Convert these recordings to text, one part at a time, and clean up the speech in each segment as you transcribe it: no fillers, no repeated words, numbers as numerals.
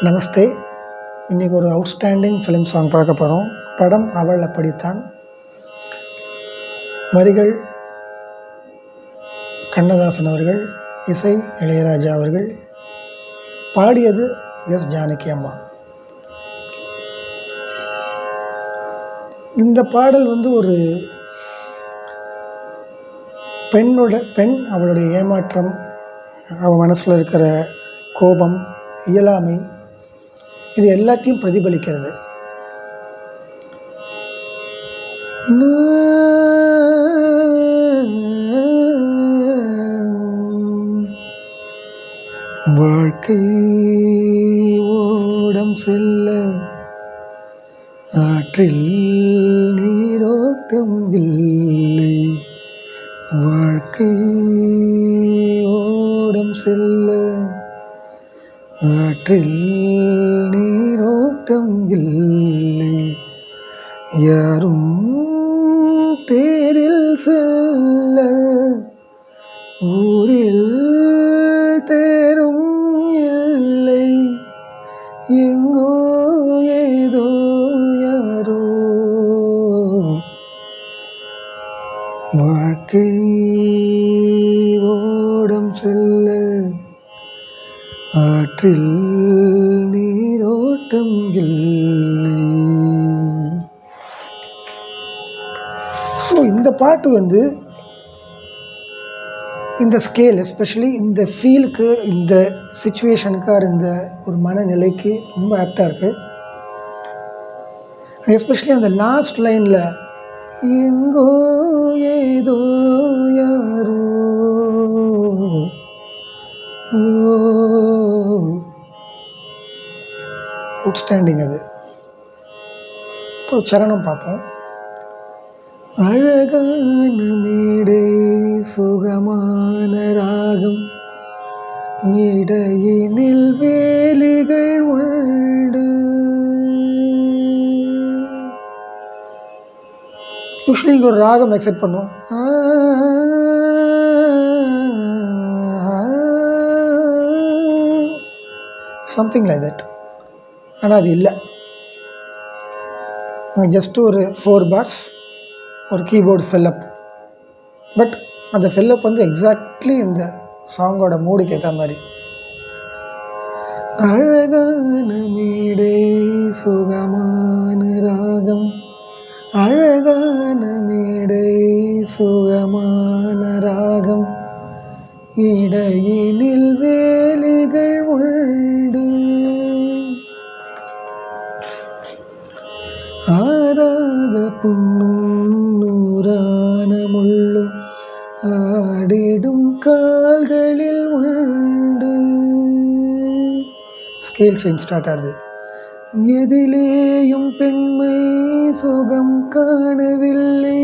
நமஸ்தே. இன்றைக்கி ஒரு outstanding film song பார்க்க போகிறோம். படம் அவள் அப்படித்தான். வரிகள் கண்ணதாசன் அவர்கள், இசை இளையராஜா அவர்கள், பாடியது எஸ் ஜானகி அம்மா. இந்த பாடல் ஒரு பெண் அவளுடைய ஏமாற்றம், அவள் மனசில் இருக்கிற கோபம், இயலாமை, இது எல்லாத்தையும் பிரதிபலிக்கிறது. வாழ்க்கை ஓடம் செல்ல ஆற்றில் நீரோட்டம் இல்லை. வாழ்க்கை ஓடம் செல்ல ஆற்றில் நீரோட்டம் இல்லை. யாரும் தேரில் செல்ல ஊரில் தேரும் இல்லை. எங்கோ ஏதோ யாரோ. வாழ்க்கை ஓடம் செல்ல ஆற்றில் நீரோட்டம் இல்லை. ஸோ இந்த பாட்டு இந்த ஸ்கேல், எஸ்பெஷலி இந்த ஃபீலுக்கு, இந்த சிச்சுவேஷனுக்கு, இந்த ஒரு மனநிலைக்கு ரொம்ப ஆப்டாக இருக்குது. எஸ்பெஷலி அந்த லாஸ்ட் லைனில் எங்கோ ஏதோ யாரோ, அவுட்ஸ்டாண்டிங். அது இப்போ சரணம் பார்ப்போம். அழகான மேடை, சுகமான ராகம், இடையினில் வேலிகள் உண்டு. யூஸ்வலி இங்கே ஒரு ராகம் எக்ஸெப்ட் பண்ணும், சம்திங் லைக் தட். ஆனால் அது இல்லை. ஜஸ்ட் ஒரு 4 bars, ஒரு கீபோர்டு ஃபில்லப். பட் அந்த ஃபில்லப் எக்ஸாக்ட்லி இந்த சாங்கோட மூடுக்கு ஏற்ற மாதிரி. அழகான மேடை, சுகமான ராகம், அழகான மேடை, சுகமான ராகம், இடையினில் வேலிகள் உண்டு. ஆராத புண்ணும் நூறான முள்ளும் ஆடிடும் கால்களில் உண்டு. ஸ்கேல் சேஞ்ச் ஸ்டார்ட் ஆகுது. எதிலேயும் பெண்மை சுகம் காணவில்லை.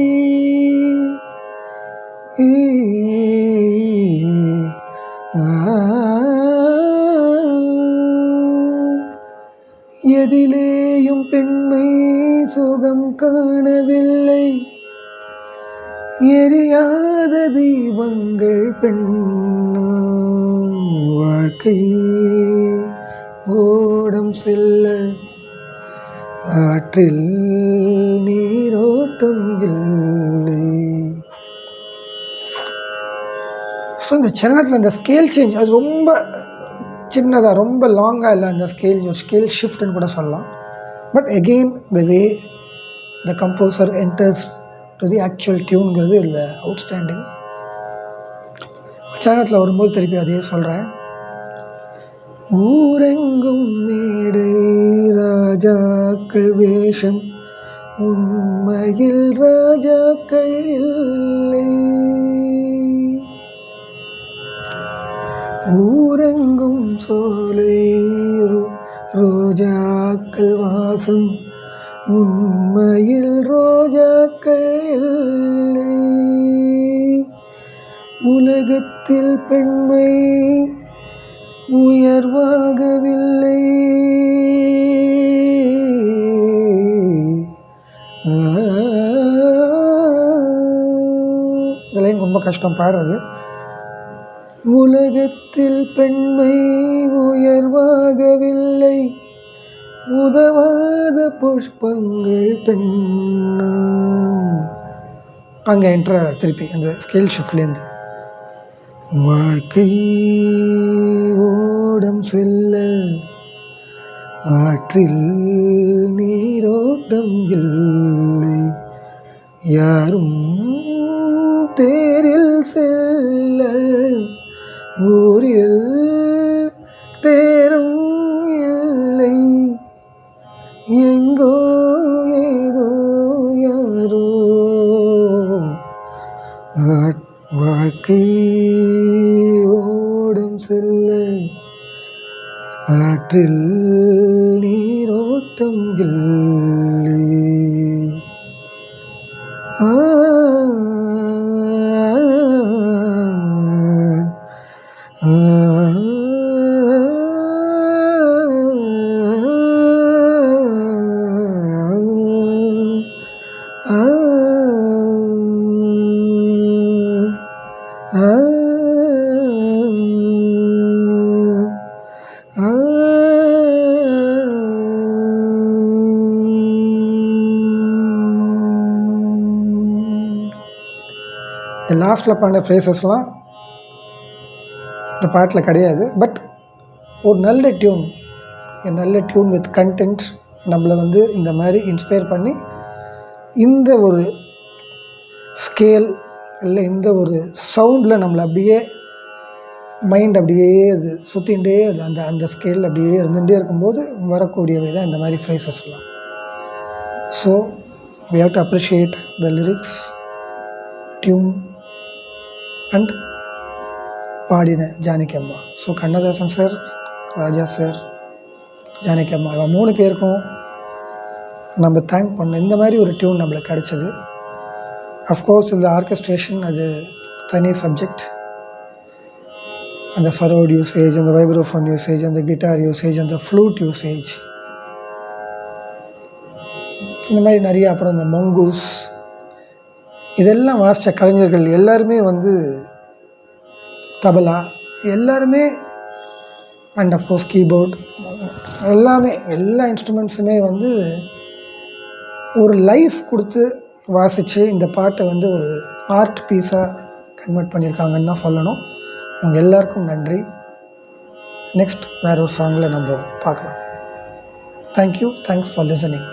எதிலேயும் பெண்மை சுகம் காணவில்லை. எரியாத தீபங்கள் பெண்ணா. வாழ்க்கை ஓடம் செல்ல ஆற்றில் நீரோட்டம் இல்லை. ஸோ இந்த சரணத்தில் இந்த ஸ்கேல் சேஞ்ச் அது ரொம்ப சின்னதாக, ரொம்ப லாங்காக இல்லை. அந்த ஸ்கேல் ஷிஃப்ட்னு கூட சொல்லலாம். But again the way the composer enters to the actual டியூனுங்கிறது இல்லை அவுட்ஸ்டாண்டிங். சரணத்தில் வரும்போது திருப்பி அதையே சொல்கிறேன். ஊரெங்கும் மேடை, ராஜாக்கள் வேஷம், உண்மையில் ராஜாக்கள் இல்லை. ஊரெங்கும் சோலை, ரோஜாக்கள் வாசம், உண்மையில் ரோஜாக்கள் இல்லை. உலகத்தில் பெண்மை உயர்வாகவில்லை. இந்த லைன் ரொம்ப கஷ்டம் பாடுறது. உலகத்தில் பெண்மை உயர்வாகவில்லை, உதவாத புஷ்பங்கள் பெண்ணா. அங்கே என்ட்ரு திருப்பி அந்த ஸ்கேல் ஷிஃப்ட்லேருந்து வாழ்க்கை ஓடம் செல்ல ஆற்றில் நீரோட்டம் இல்லை, யாரும் தேரில் செல்ல ஊரில் தேரும் இல்லை, எங்கோ ஏதோ யாரோ. வாழ்க்கை ஓடம் செல்ல ஆற்றில் நீரோட்டம் இல்லை. இந்த லாஸ்ட்டில் பண்ண ஃப்ரேசஸ்லாம் இந்த பாட்டில் கிடையாது. பட் ஒரு நல்ல டியூன் வித் கண்டென்ட் நம்மளை வந்து இந்த மாதிரி இன்ஸ்பயர் பண்ணி இந்த ஒரு ஸ்கேல் இல்லை இந்த ஒரு சவுண்டில் நம்மளை அப்படியே மைண்ட் அப்படியே அது சுற்றிகிட்டே அது அந்த அந்த ஸ்கேல் அப்படியே இருந்துகிட்டே இருக்கும்போது வரக்கூடியவை தான் இந்த மாதிரி ஃப்ரேசஸ்லாம். So we have to appreciate the lyrics, tune and பாடின ஜானகி அம்மா. ஸோ கண்ணதாசன் சார், ராஜா சார், ஜானகி அம்மா இவன் 3 பேருக்கும் நம்ம தேங்க் பண்ண இந்த மாதிரி ஒரு டியூன் நம்மளுக்கு கிடச்சிது. அஃப்கோர்ஸ் இந்த ஆர்கெஸ்ட்ரேஷன் அது தனி சப்ஜெக்ட். அந்த சரோட் யூசேஜ், அந்த வைப்ரோஃபோன் யூசேஜ், அந்த கிட்டார் யூசேஜ், அந்த ஃப்ளூட் யூசேஜ், இந்த மாதிரி நிறைய, அப்புறம் இந்த மங்கூஸ், இதெல்லாம் வாசித்த கலைஞர்கள் எல்லாருமே வந்து தபலா எல்லாருமே, அண்ட் அஃப்கோர்ஸ் கீபோர்ட் எல்லாமே, எல்லா இன்ஸ்ட்ருமெண்ட்ஸுமே வந்து ஒரு லைஃப் கொடுத்து வாசித்து இந்த பாட்டை வந்து ஒரு ஆர்ட் பீஸாக கன்வெர்ட் பண்ணியிருக்காங்கன்னு தான் சொல்லணும். உங்கள் எல்லாருக்கும் நன்றி. நெக்ஸ்ட் வேறு ஒரு சாங்கில் நம்ம பார்க்கலாம். Thank you, thanks for listening.